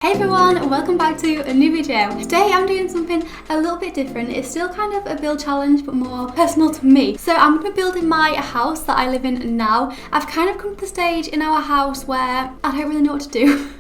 Hey everyone, welcome back to a new video. Today I'm doing something a little bit different. It's still kind of a build challenge but more personal to me. So I'm going to be building my house that I live in now. I've kind of come to the stage in our house where I don't really know what to do.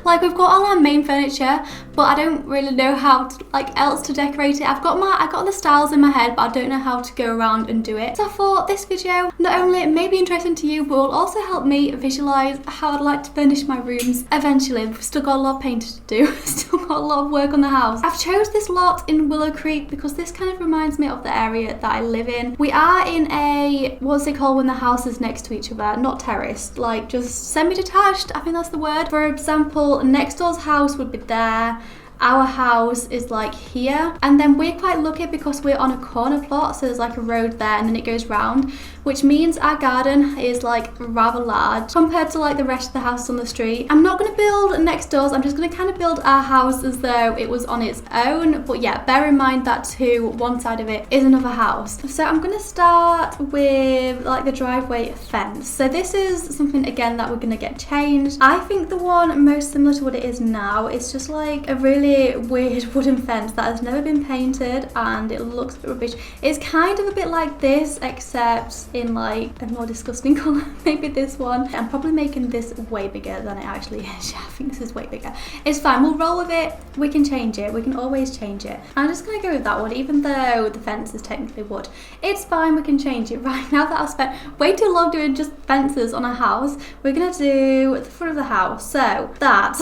Like, we've got all our main furniture, but I don't really know how to, else to decorate it. I got the styles in my head, but I don't know how to go around and do it. So I thought this video not only may be interesting to you, but will also help me visualize how I'd like to furnish my rooms eventually. We've still got a lot of painting to do, still got a lot of work on the house. I've chose this lot in Willow Creek because this kind of reminds me of the area that I live in. We are in a, what's it called when the houses next to each other? Not terraced, like just semi-detached, I think that's the word. For example, next door's house would be there. Our house is like here, and then we're quite lucky because we're on a corner plot, so there's like a road there and then it goes round, which means our garden is like rather large compared to like the rest of the house on the street. I'm not going to build next doors, I'm just going to kind of build our house as though it was on its own, but yeah, bear in mind that too, one side of it is another house. So I'm going to start with like the driveway fence. So this is something again that we're going to get changed. I think the one most similar to what it is now is just like a really weird wooden fence that has never been painted and it looks a bit rubbish. It's kind of a bit like this, except in like a more disgusting colour. Maybe this one. I'm probably making this way bigger than it actually is. I think this is way bigger. It's fine, we'll roll with it. We can change it, we can always change it. I'm just gonna go with that one, even though the fence is technically wood. It's fine, we can change it. Right, now that I've spent way too long doing just fences on a house, we're gonna do the front of the house. So that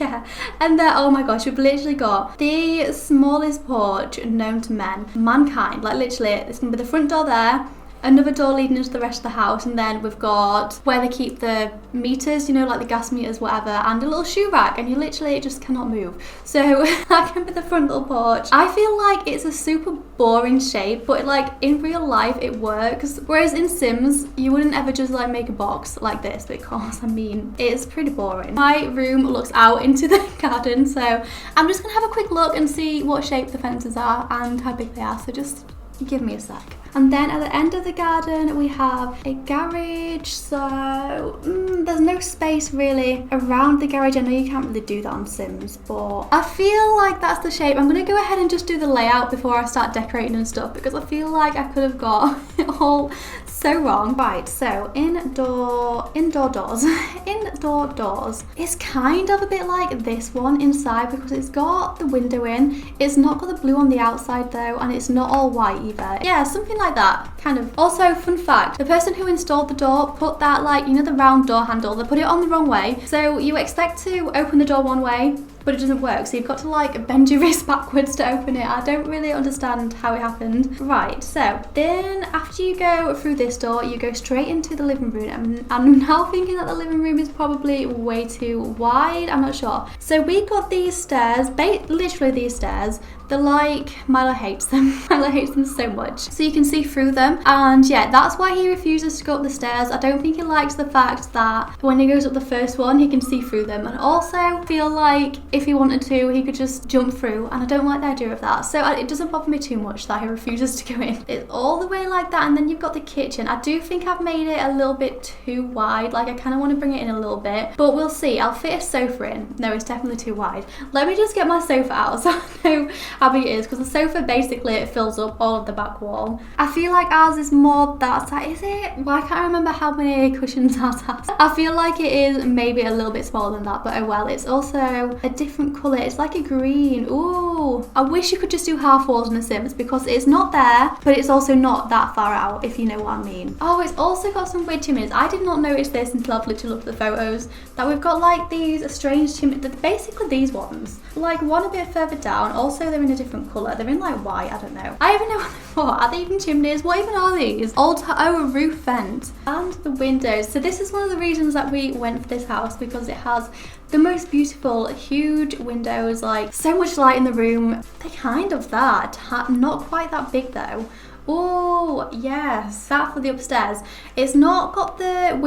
yeah, and then oh my gosh, we've literally got the smallest porch known to mankind. Like literally, it's gonna be the front door there, another door leading into the rest of the house, and then we've got where they keep the meters, you know, like the gas meters, whatever, and a little shoe rack, and you literally just cannot move. So that can be the front little porch. I feel like it's a super boring shape, but like in real life it works. Whereas in Sims, you wouldn't ever just like make a box like this because, I mean, it's pretty boring. My room looks out into the garden, so I'm just gonna have a quick look and see what shape the fences are and how big they are, so just give me a sec. And then at the end of the garden we have a garage, so there's no space really around the garage. I know you can't really do that on Sims, but I feel like that's the shape. I'm going to go ahead and just do the layout before I start decorating and stuff, because I feel like I could have got it all so wrong. Right, so indoor doors. Indoor doors. It's kind of a bit like this one inside because it's got the window in. It's not got the blue on the outside though, and it's not all white either. Yeah, something like that, kind of. Also, fun fact, the person who installed the door put that, like, you know, the round door handle, they put it on the wrong way. So you expect to open the door one way, but it doesn't work, so you've got to like bend your wrist backwards to open it. I don't really understand how it happened. Right, so then after you go through this door, you go straight into the living room. I'm now thinking that the living room is probably way too wide, I'm not sure. So we got these stairs, literally these stairs. They're like, Milo hates them. Milo hates them so much. So you can see through them. And yeah, that's why he refuses to go up the stairs. I don't think he likes the fact that when he goes up the first one, he can see through them. And also feel like if he wanted to, he could just jump through. And I don't like the idea of that. So it doesn't bother me too much that he refuses to go in. It's all the way like that. And then you've got the kitchen. I do think I've made it a little bit too wide. Like I kind of want to bring it in a little bit. But we'll see. I'll fit a sofa in. No, it's definitely too wide. Let me just get my sofa out so I know how big it is, because the sofa basically it fills up all of the back wall. I feel like ours is more that size. Is it? Well, I can't remember how many cushions ours has. I feel like it is maybe a little bit smaller than that, but oh well. It's also a different colour. It's like a green. Ooh, I wish you could just do half walls in The Sims, because it's not there, but it's also not that far out, if you know what I mean. Oh, it's also got some weird chimneys. I did not notice this until I've literally looked at the photos, that we've got like these strange chimneys. Basically these ones, like one a bit further down. Also they're in a different colour. They're in like white, I don't know. I even know what they're for. Are they even chimneys? What even are these? A roof vent. And the windows. So this is one of the reasons that we went for this house, because it has the most beautiful, huge windows, like so much light in the room. They're kind of that. Not quite that big though. Oh yes, that for the upstairs. It's not got the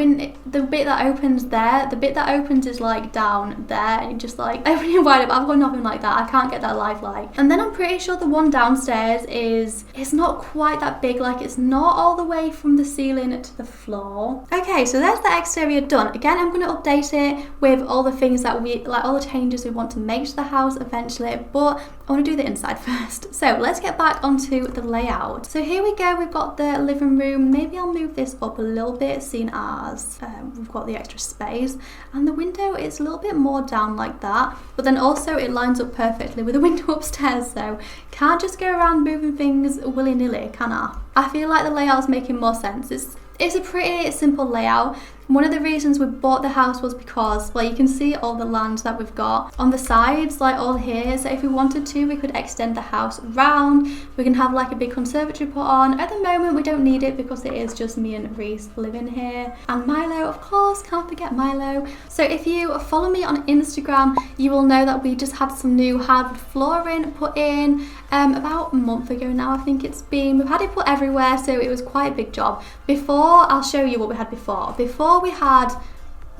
bit that opens there. The bit that opens is like down there, and just like opening it wide up. I've got nothing like that. I can't get that lifelike. And then I'm pretty sure the one downstairs it's not quite that big. Like it's not all the way from the ceiling to the floor. Okay, so there's the exterior done. Again, I'm going to update it with all the things that we like, all the changes we want to make to the house eventually. But I want to do the inside first. So let's get back onto the layout. So here we go. We've got the living room. Maybe I'll move this up a little bit, seeing as we've got the extra space, and the window is a little bit more down like that, but then also it lines up perfectly with the window upstairs, so can't just go around moving things willy-nilly, can I? I feel like the layout's making more sense. It's a pretty simple layout. One of the reasons we bought the house was because, well, you can see all the land that we've got on the sides, like all here. So if we wanted to, we could extend the house round. We can have like a big conservatory put on. At the moment, we don't need it because it is just me and Reese living here. And Milo, of course, can't forget Milo. So if you follow me on Instagram, you will know that we just had some new hardwood flooring put in about a month ago now, I think it's been. We've had it put everywhere, so it was quite a big job. Before, I'll show you what we had before. Before we had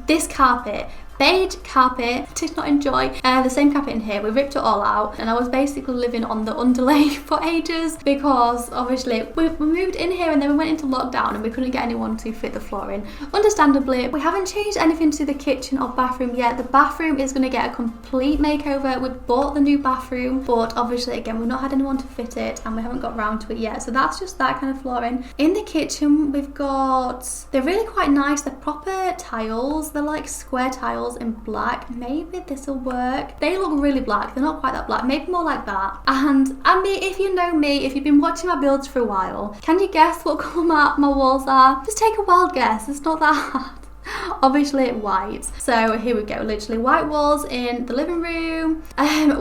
this carpet, beige carpet. Did not enjoy the same carpet in here. We ripped it all out, and I was basically living on the underlay for ages because obviously we moved in here and then we went into lockdown and we couldn't get anyone to fit the flooring. Understandably, we haven't changed anything to the kitchen or bathroom yet. The bathroom is going to get a complete makeover. We bought the new bathroom, but obviously again we've not had anyone to fit it and we haven't got round to it yet, so that's just that kind of flooring. In the kitchen we've got, they're really quite nice, they're proper tiles, they're like square tiles in black. Maybe this will work. They look really black, they're not quite that black, maybe more like that. And if you know me, if you've been watching my builds for a while, can you guess what colour my walls are? Just take a wild guess, it's not that hard. Obviously white. So here we go, literally white walls in the living room,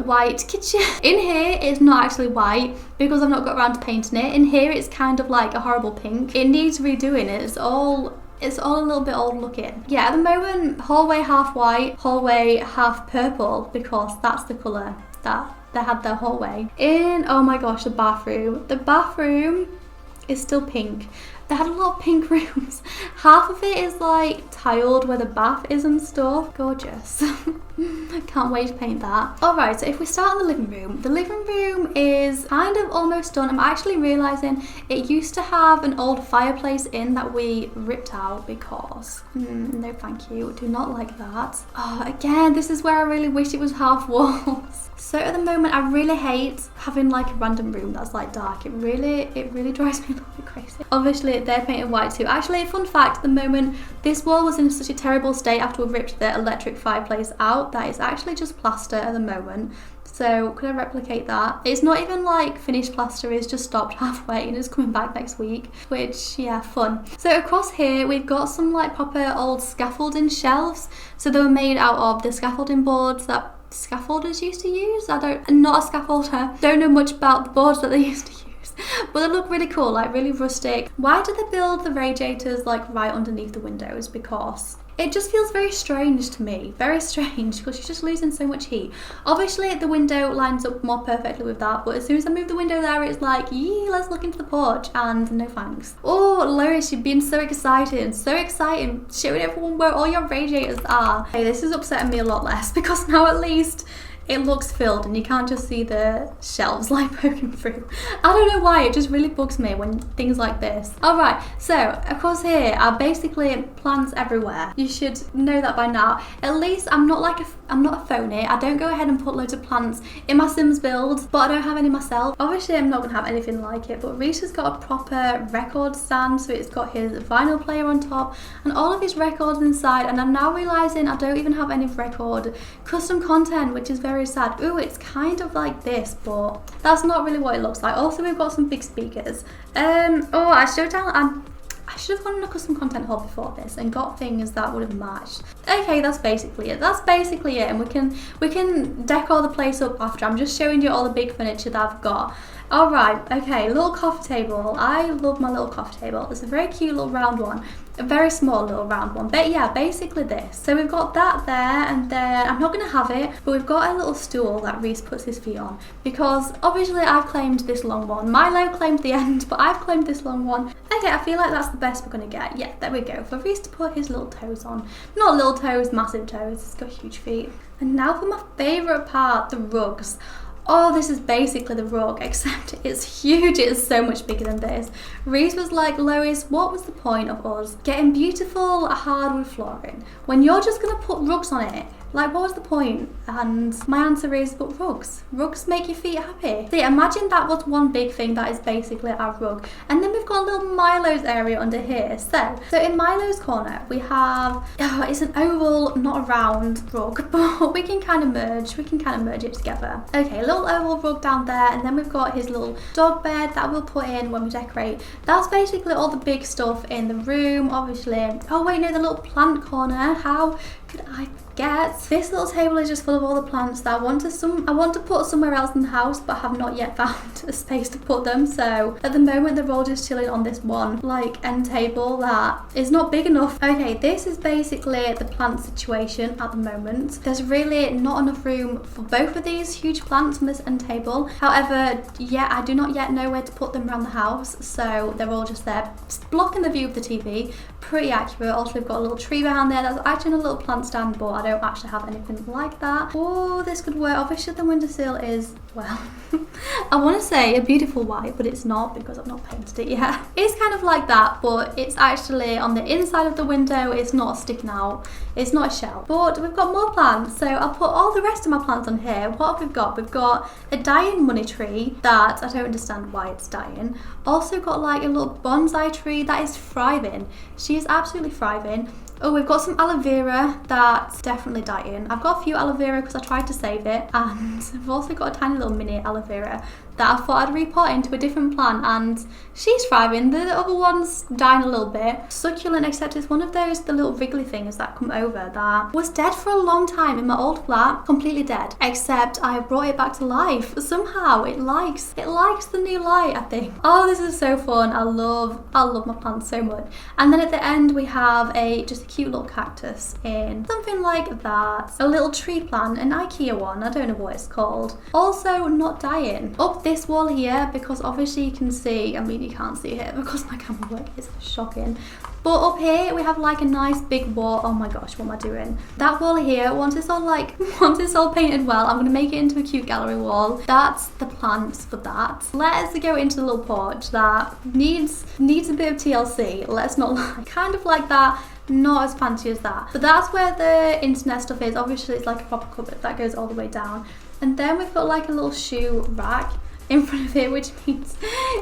white kitchen. In here it's not actually white because I've not got around to painting it. In here it's kind of like a horrible pink. It needs redoing. It's all a little bit old looking. Yeah, at the moment, hallway half white, hallway half purple, because that's the colour that they had their hallway in. Oh my gosh, the bathroom. The bathroom is still pink. They had a lot of pink rooms. Half of it is like tiled where the bath is and stuff. Gorgeous. Can't wait to paint that. Alright, so if we start in the living room is kind of almost done. I'm actually realising it used to have an old fireplace in that we ripped out because no thank you, do not like that. Oh, again, this is where I really wish it was half walls. So at the moment I really hate having like a random room that's like dark. It really drives me a little bit crazy. Obviously they're painted white too. Actually, fun fact, at the moment this wall was in such a terrible state after we ripped the electric fireplace out that it's actually just plaster at the moment. So could I replicate that? It's not even like finished plaster, it's just stopped halfway and it's coming back next week, which, yeah, fun. So across here we've got some like proper old scaffolding shelves. So they were made out of the scaffolding boards that scaffolders used to use. I'm not a scaffolder, don't know much about the boards that they used to use, but they look really cool, like really rustic. Why did they build the radiators like right underneath the windows? Because it just feels very strange to me, very strange, because you're just losing so much heat. Obviously the window lines up more perfectly with that, but as soon as I move the window there, it's like, yee, let's look into the porch, and no thanks. Oh, Lois, you've been so exciting, showing everyone where all your radiators are. Hey, this is upsetting me a lot less, because now at least it looks filled and you can't just see the shelves like poking through. I don't know why, it just really bugs me when things like this. Alright, so across here are basically plants everywhere. You should know that by now. At least I'm not a phony. I don't go ahead and put loads of plants in my Sims build, but I don't have any myself. Obviously I'm not gonna have anything like it, but Reese has got a proper record stand, so it's got his vinyl player on top and all of his records inside, and I'm now realising I don't even have any record custom content, which is very sad. Ooh, it's kind of like this, but that's not really what it looks like. Also, we've got some big speakers. I should have gone on a custom content haul before this and got things that would have matched. Okay, that's basically it. And we can decor the place up after. I'm just showing you all the big furniture that I've got. Alright, okay, little coffee table. I love my little coffee table. It's a very cute little round one. a very small little round one. But yeah, basically this. So we've got that there, and then I'm not going to have it, but we've got a little stool that Reese puts his feet on, because obviously I've claimed this long one. Milo claimed the end, but I've claimed this long one. Okay, I feel like that's the best we're going to get. Yeah, there we go. For Reese to put his little toes on. Not little toes, massive toes. He's got huge feet. And now for my favourite part, the rugs. Oh, this is basically the rug, except it's huge. It's so much bigger than this. Reese was like, Lois, what was the point of us getting beautiful hardwood flooring when you're just going to put rugs on it? Like, what was the point? And my answer is, but rugs. Rugs make your feet happy. See, imagine that was one big thing that is basically our rug. And then we've got a little Milo's area under here. So in Milo's corner, we have, it's an oval, not a round rug, but we can kind of merge it together. Okay, a little oval rug down there, and then we've got his little dog bed that we'll put in when we decorate. That's basically all the big stuff in the room, obviously. Oh wait, no, the little plant corner. How could I forget? This little table is just full of all the plants that I want to put somewhere else in the house, but have not yet found a space to put them. So at the moment they're all just chilling on this one like end table that is not big enough. Okay, this is basically the plant situation at the moment. There's really not enough room for both of these huge plants on this end table. However, yeah, I do not yet know where to put them around the house, so they're all just there blocking the view of the TV. Pretty accurate. Also, we've got a little tree behind there that's actually in a little plant stand, but I don't actually have anything like that. Oh, this could work. Obviously the windowsill is, well, I want to say a beautiful white, but it's not because I've not painted it yet. It's kind of like that, but it's actually on the inside of the window. It's not sticking out. It's not a shell. But we've got more plants, so I'll put all the rest of my plants on here. What have we got? We've got a dying money tree that I don't understand why it's dying. Also got like a little bonsai tree that is thriving. She is absolutely thriving. Oh, we've got some aloe vera that's definitely dying. I've got a few aloe vera because I tried to save it, and I've also got a tiny little mini aloe vera that I thought I'd repot into a different plant, and she's thriving. The other one's dying a little bit. Succulent, except it's one of those, the little wriggly things that come over that was dead for a long time in my old flat, completely dead. Except I brought it back to life. Somehow it likes the new light, I think. Oh, this is so fun. I love my plants so much. And then at the end we have just a cute little cactus in something like that. A little tree plant, an IKEA one, I don't know what it's called. Also not dying. Up this wall here, because obviously you can see, I mean you can't see it because my camera work is shocking, but up here we have like a nice big wall. Oh my gosh, what am I doing? That wall here, once it's all painted well, I'm gonna make it into a cute gallery wall. That's the plants for that. Let's go into the little porch that needs a bit of TLC, let's not lie. Kind of like that, not as fancy as that. But that's where the internet stuff is. Obviously it's like a proper cupboard that goes all the way down. And then we've got like a little shoe rack in front of it, which means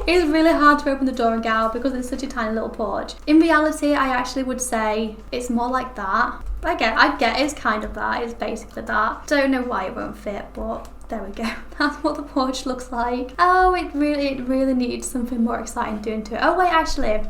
it's really hard to open the door and get out because it's such a tiny little porch. In reality, I actually would say it's more like that. I get it's kind of that, it's basically that. Don't know why it won't fit, but there we go. That's what the porch looks like. Oh, it really needs something more exciting doing to it. Oh wait, actually,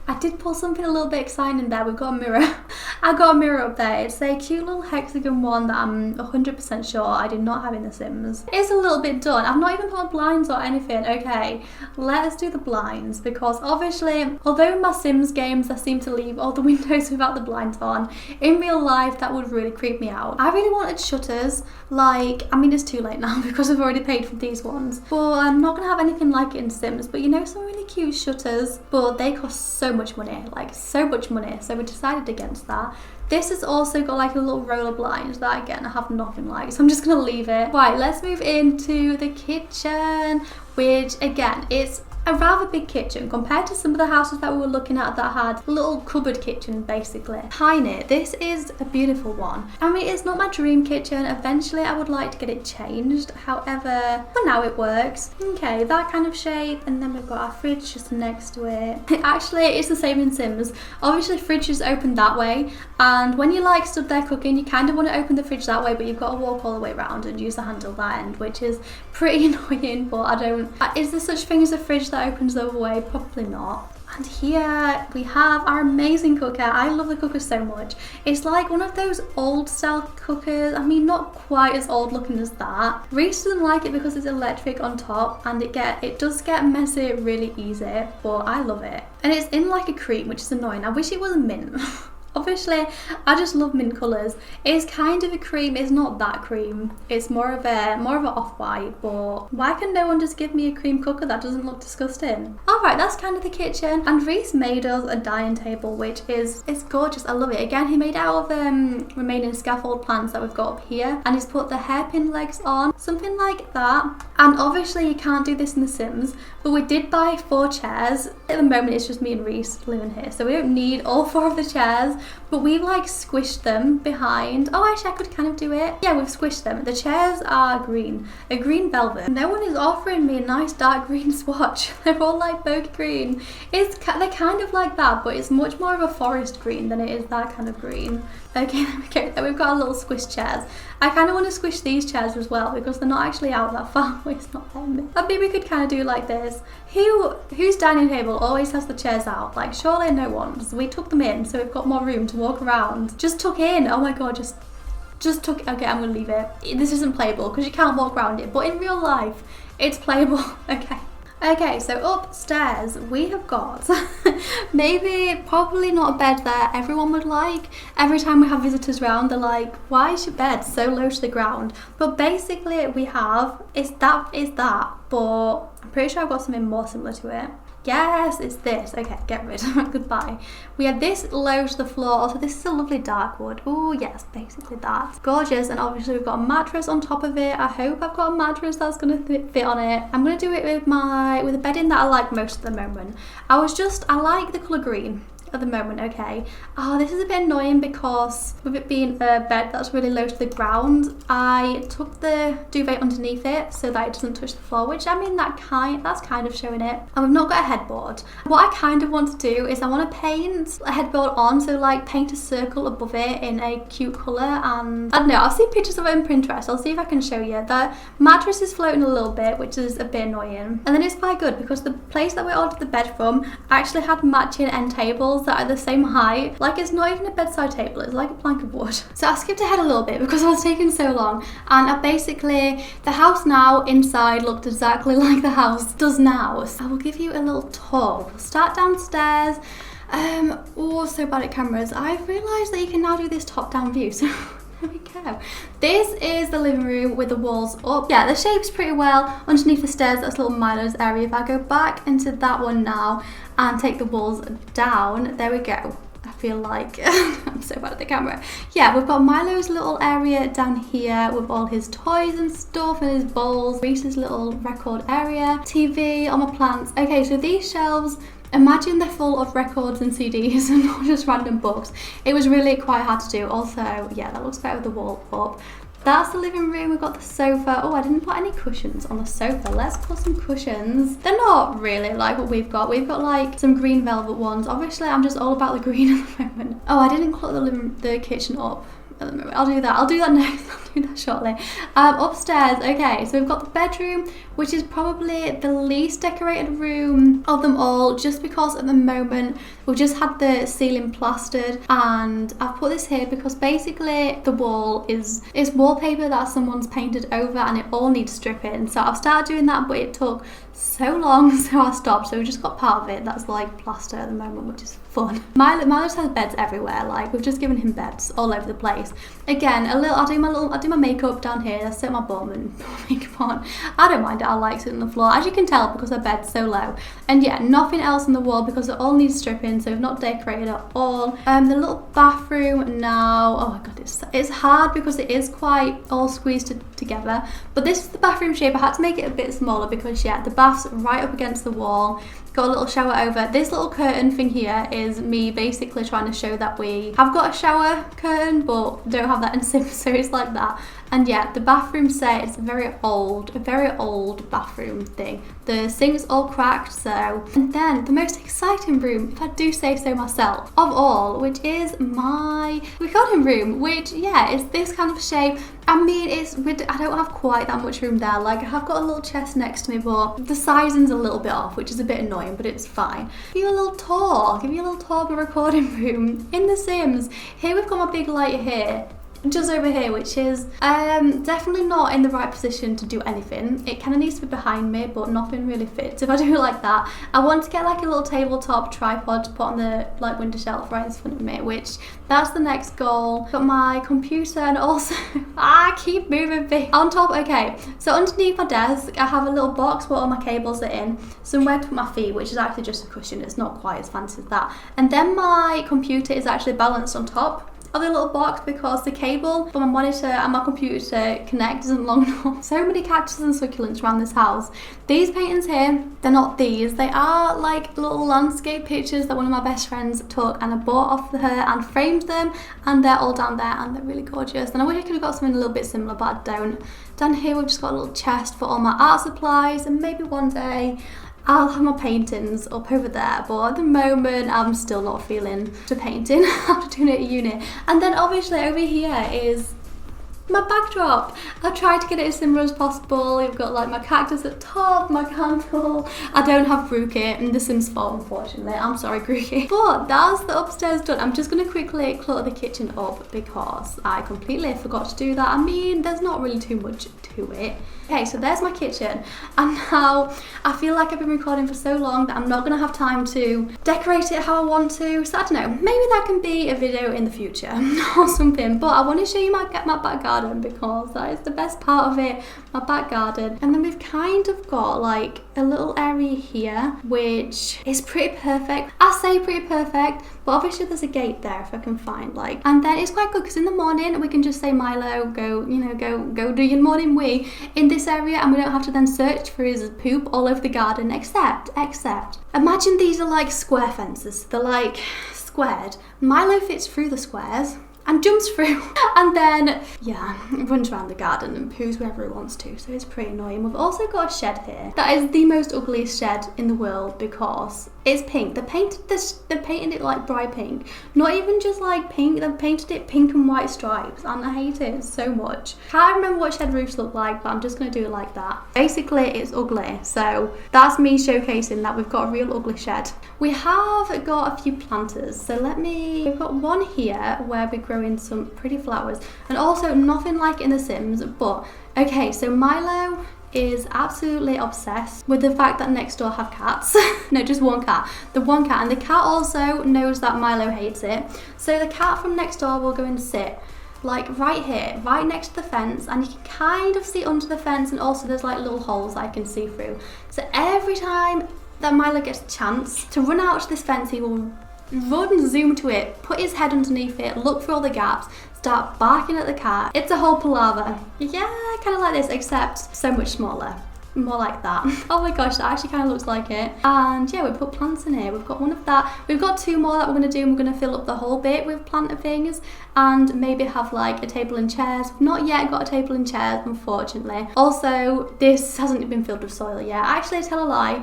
I did pull something a little bit exciting in there. We've got a mirror. I got a mirror up there. It's a cute little hexagon one that I'm 100% sure I did not have in The Sims. It's a little bit done. I've not even put on blinds or anything. Okay, let's do the blinds, because obviously, although in my Sims games I seem to leave all the windows without the blinds on, in real life that would really creep me out. I really wanted shutters. Like, I mean it's too late now because I've already paid for these ones, but I'm not gonna have anything like it in Sims. But you know, some really cute shutters, but they cost so much money, like so much money, so we decided against that. This has also got like a little roller blind that again I have nothing like, so I'm just gonna leave it. Right, let's move into the kitchen, which again, it's a rather big kitchen compared to some of the houses that we were looking at that had a little cupboard kitchen basically. Tiny. This is a beautiful one. I mean, it's not my dream kitchen. Eventually I would like to get it changed. However, for now it works. Okay, that kind of shape, and then we've got our fridge just next to it. Actually, it's the same in Sims. Obviously, fridge is open that way, and when you like stood there cooking, you kind of want to open the fridge that way, but you've got to walk all the way around and use the handle that end, which is pretty annoying. But I don't. Is there such thing as a fridge that opens the other way? Probably not. And here we have our amazing cooker. I love the cooker so much. It's like one of those old style cookers. I mean, not quite as old looking as that. Reese doesn't like it because it's electric on top and it does get messy really easy, but I love it. And it's in like a cream, which is annoying. I wish it was a mint. Obviously, I just love mint colours. It's kind of a cream, it's not that cream. It's more of an off-white, but why can no one just give me a cream cooker that doesn't look disgusting? Alright, that's kind of the kitchen. And Reese made us a dining table, which is gorgeous. I love it. Again, he made it out of remaining scaffold plants that we've got up here. And he's put the hairpin legs on, something like that. And obviously you can't do this in The Sims, but we did buy 4 chairs. At the moment, it's just me and Reese living here, so we don't need all 4 of the chairs. But we've like squished them behind. Oh, actually I could kind of do it. Yeah, we've squished them. The chairs are green, a green velvet. No one is offering me a nice dark green swatch. They're all like bogey green. They're kind of like that, but it's much more of a forest green than it is that kind of green. Okay, there we go. Then we've got our little squish chairs. I kind of want to squish these chairs as well because they're not actually out that far away. It's not letting me. I think we could kind of do like this. Whose dining table always has the chairs out? Like, surely no one's. We took them in, so we've got more room to walk around. Just tuck in. Oh my god, just tuck. Okay, I'm gonna leave it. This isn't playable because you can't walk around it, but in real life, it's playable. Okay. Okay, so upstairs we have got probably not a bed that everyone would like. Every time we have visitors around, they're like, why is your bed so low to the ground? But basically we have, is that, but I'm pretty sure I've got something more similar to it. Yes, it's this. Okay, get rid. Goodbye. We have this low to the floor. So this is a lovely dark wood. Oh yes, basically that. Gorgeous. And obviously we've got a mattress on top of it. I hope I've got a mattress that's going to fit on it. I'm going to do it with a bedding that I like most at the moment. I like the colour green at the moment, okay. Oh, this is a bit annoying because with it being a bed that's really low to the ground, I took the duvet underneath it so that it doesn't touch the floor, which I mean that's kind of showing it. And we've not got a headboard. What I kind of want to do is I want to paint a headboard on, so like paint a circle above it in a cute colour, and I don't know, I've seen pictures of it on Pinterest. I'll see if I can show you. The mattress is floating a little bit, which is a bit annoying. And then it's quite good because the place that we ordered the bed from actually had matching end tables that are the same height. Like, it's not even a bedside table, it's like a plank of wood. So I skipped ahead a little bit because I was taking so long, and the house now inside looked exactly like the house does now. So I will give you a little tour. We'll start downstairs. So bad at cameras. I've realised that you can now do this top-down view, so there we go. This is the living room with the walls up. Yeah, the shape's pretty well. Underneath the stairs, that's a little Milo's area. If I go back into that one now and take the walls down, there we go. I feel like I'm so bad at the camera. Yeah, we've got Milo's little area down here with all his toys and stuff and his bowls. Reese's little record area. TV, all my plants. Okay, so these shelves, imagine they're full of records and CDs and not just random books. It was really quite hard to do. Also, yeah, that looks better with the wall up. That's the living room. We've got the sofa. Oh, I didn't put any cushions on the sofa. Let's put some cushions. They're not really like what we've got. We've got like some green velvet ones. Obviously, I'm just all about the green at the moment. Oh, I didn't clock the kitchen up at the moment. I'll do that next. I'll do that shortly. Upstairs, okay, so we've got the bedroom, which is probably the least decorated room of them all, just because at the moment we've just had the ceiling plastered, and I've put this here because basically the wall is wallpaper that someone's painted over and it all needs stripping. So I've started doing that, but it took so long, so I stopped. So we just got part of it that's like plaster at the moment, which is fun. Milo just has beds everywhere. Like, we've just given him beds all over the place. Again, I'll do my makeup down here. I sit my bum and put makeup on. I don't mind it. I like sitting on the floor, as you can tell, because our bed's so low. And yeah, nothing else on the wall because it all needs stripping, so we've not decorated at all. The little bathroom now, oh my god, it's hard because it is quite all squeezed together. But this is the bathroom shape. I had to make it a bit smaller because yeah, the bath's right up against the wall. Got a little shower over. This little curtain thing here is me basically trying to show that we have got a shower curtain but don't have that in Sims, so it's like that. And yeah, the bathroom set is a very old bathroom thing. The sink's all cracked, so. And then the most exciting room, if I do say so myself, of all, which is my recording room, which yeah, is this kind of shape. I mean, I don't have quite that much room there. Like, I have got a little chest next to me, but the sizing's a little bit off, which is a bit annoying, but it's fine. Give you a little tour of my recording room in The Sims. Here we've got my big light here, just over here, which is definitely not in the right position to do anything. It kind of needs to be behind me, but nothing really fits if I do it like that. I want to get like a little tabletop tripod to put on the like window shelf right in front of me, which that's the next goal. Got my computer, and also I keep moving things on top. Okay, so underneath my desk I have a little box where all my cables are in, somewhere to put my feet, which is actually just a cushion. It's not quite as fancy as that. And then my computer is actually balanced on top of the little box because the cable for my monitor and my computer connect isn't long enough. So many cactuses and succulents around this house. These paintings here, they're not these. They are like little landscape pictures that one of my best friends took, and I bought off her and framed them, and they're all down there and they're really gorgeous. And I wish I could have got something a little bit similar, but I don't. Down here we've just got a little chest for all my art supplies, and maybe one day I'll have my paintings up over there, but at the moment I'm still not feeling to painting after doing it at uni. And then obviously over here is my backdrop. I tried to get it as similar as possible. You've got like my cactus at top, my candle. I don't have Grookey in The Sims 4, unfortunately. I'm sorry, Grookey. But that's the upstairs done. I'm just going to quickly clutter the kitchen up because I completely forgot to do that. I mean, there's not really too much to it. Okay, so there's my kitchen, and now I feel like I've been recording for so long that I'm not going to have time to decorate it how I want to. So I don't know, maybe that can be a video in the future or something. But I want to show you my back garden because that is the best part of it, my back garden. And then we've kind of got like a little area here which is pretty perfect. I say pretty perfect, but obviously there's a gate there if I can find like. And then it's quite good because in the morning we can just say Milo, go do your morning wee in this area, and we don't have to then search for his poop all over the garden, except imagine these are like square fences. They're like squared. Milo fits through the squares and jumps through and then runs around the garden and poos wherever he wants to, so it's pretty annoying. We've also got a shed here that is the most ugliest shed in the world because it's pink. They painted it like bright pink, not even just like pink, they painted it pink and white stripes, and I hate it so much. Can't remember what shed roofs look like, but I'm just gonna do it like that. Basically it's ugly, so that's me showcasing that we've got a real ugly shed. We have got a few planters, so we've got one here where we grow in some pretty flowers, and also nothing like in The Sims, but okay, so Milo is absolutely obsessed with the fact that next door have cats. No, just one cat. The one cat, and the cat also knows that Milo hates it, so the cat from next door will go and sit like right here, right next to the fence, and you can kind of see under the fence, and also there's like little holes I can see through. So every time that Milo gets a chance to run out to this fence, he will run and zoom to it, put his head underneath it, look for all the gaps, start barking at the cat. It's a whole palaver. Yeah, kind of like this, except so much smaller. More like that. Oh my gosh, that actually kind of looks like it. And yeah, we put plants in here. We've got one of that. We've got two more that we're going to do, and we're going to fill up the whole bit with planter things and maybe have like a table and chairs. We've not yet got a table and chairs, unfortunately. Also, this hasn't been filled with soil yet. Actually, I tell a lie.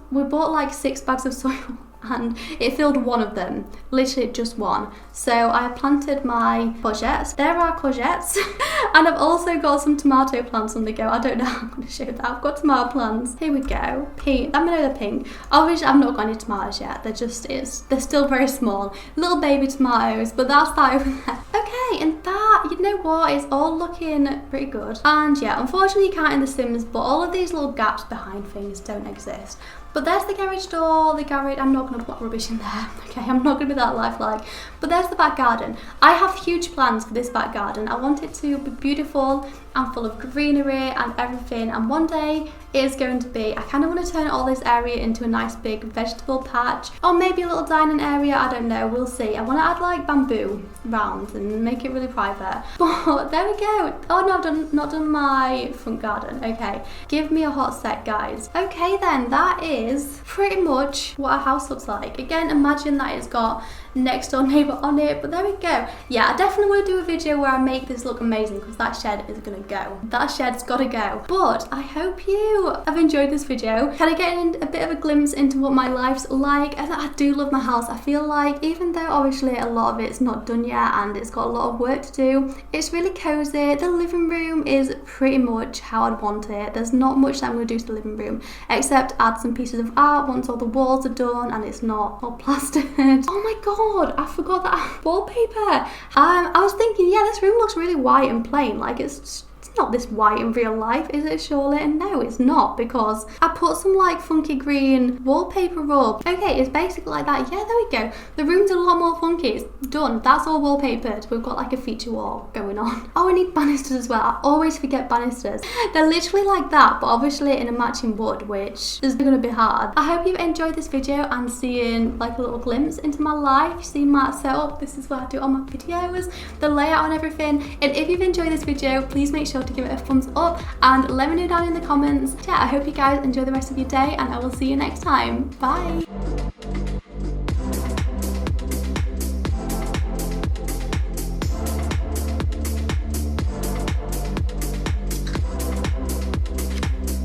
We bought like 6 bags of soil and it filled one of them, literally just one. So I planted my courgettes. There are courgettes. And I've also got some tomato plants on the go. I don't know how I'm going to show that. I've got tomato plants. Here we go. Pink. I know they're pink. Obviously, I've not got any tomatoes yet. They're still very small. Little baby tomatoes, but that's that over there. Okay, and that, you know what, is all looking pretty good. And yeah, unfortunately you can't in The Sims, but all of these little gaps behind things don't exist. But there's the garage door, I'm not going to put rubbish in there, okay, I'm not going to be that lifelike. But there's the back garden. I have huge plans for this back garden. I want it to be beautiful and full of greenery and everything, and one day it is going to be, I kind of want to turn all this area into a nice big vegetable patch, or maybe a little dining area, I don't know, we'll see. I want to add like bamboo round and make it really private. But there we go. Oh no, I've not done my front garden. Okay, give me a hot sec, guys. Okay then, that is is pretty much what our house looks like. Again, imagine that it's got next door neighbour on it, but there we go. Yeah, I definitely want to do a video where I make this look amazing because that shed is gonna go. That shed's gotta go. But I hope you have enjoyed this video. Kind of getting a bit of a glimpse into what my life's like, and I do love my house. I feel like even though obviously a lot of it's not done yet and it's got a lot of work to do, it's really cozy. The living room is pretty much how I'd want it. There's not much that I'm gonna do to the living room except add some pieces of art once all the walls are done and it's not all plastered. Oh my god, I forgot that wallpaper. I was thinking, yeah, this room looks really white and plain, like it's not this white in real life, is it surely? And no, it's not, because I put some like funky green wallpaper up. Okay, it's basically like that. Yeah, there we go. The room's a lot more funky. It's done. That's all wallpapered. We've got like a feature wall going on. Oh, I need banisters as well. I always forget banisters. They're literally like that, but obviously in a matching wood, which is gonna be hard. I hope you've enjoyed this video and seeing like a little glimpse into my life, seeing my setup. This is what I do on my videos, the layout and everything. And if you've enjoyed this video, please make sure to give it a thumbs up and let me know down in the comments. Yeah, I hope you guys enjoy the rest of your day and I will see you next time. Bye.